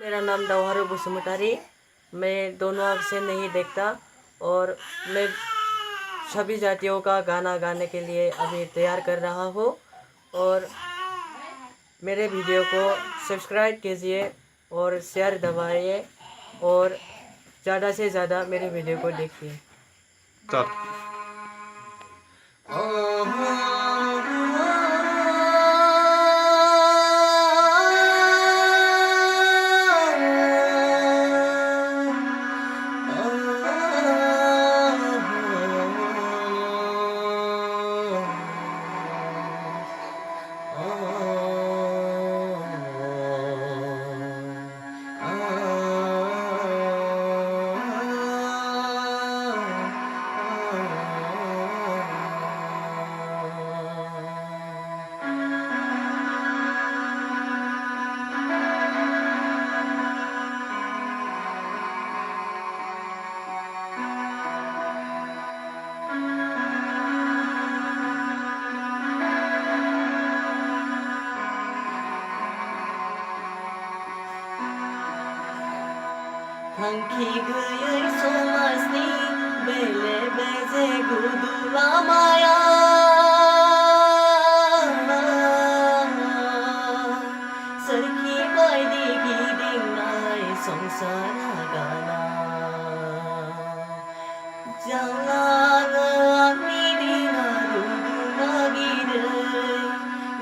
मेरा नाम दावहारू बसुमतारी। मैं दोनों आँख से नहीं देखता और मैं सभी जातियों का गाना गाने के लिए अभी तैयार कर रहा हूँ। और मेरे वीडियो को सब्सक्राइब कीजिए और शेयर दबाइए और ज़्यादा से ज़्यादा मेरे वीडियो को देखिए। Hangi gıyır solmazdı bele beze gudulamaya Sarki baydi gidin nay songsara gana Jalanı amidina ruduna giray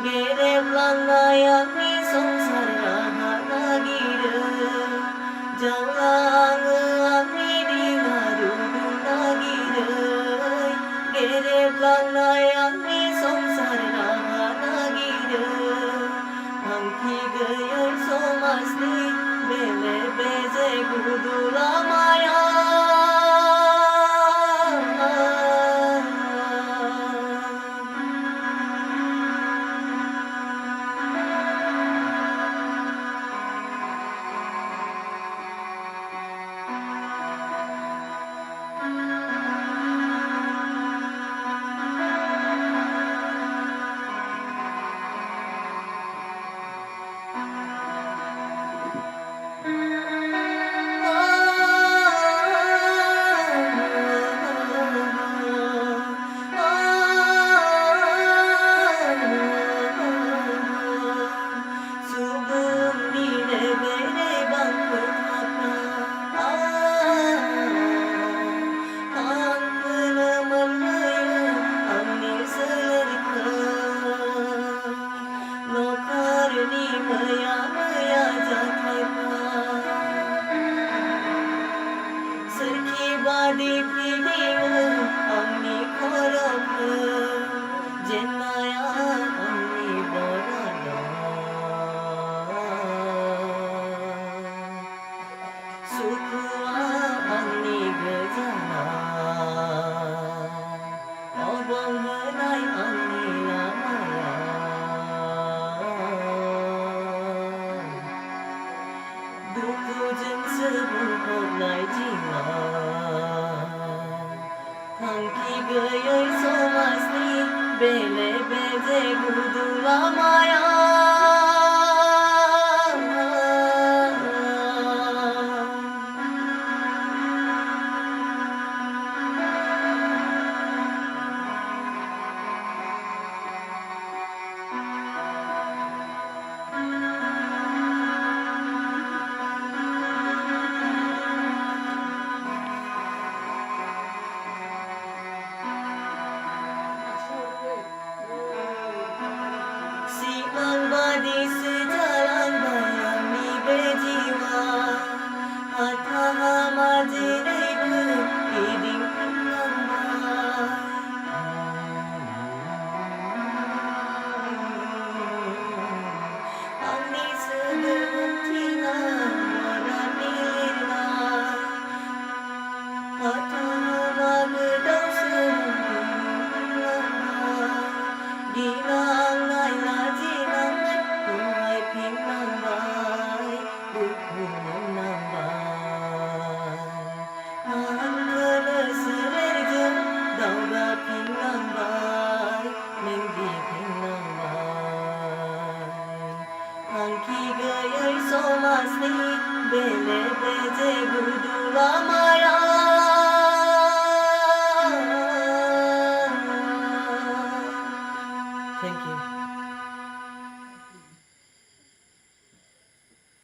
Gerevlangaya mi songsara gana giray Jalanı amidina ruduna giray Gerevlangaya mi songsara gana giray Hangi gıyır solmazdı bele beze gudulamaya Badi piling amni korok jenaya amni borada sukua amni gejana obong hanai amni lamaya duku jeng sebung nai jiwa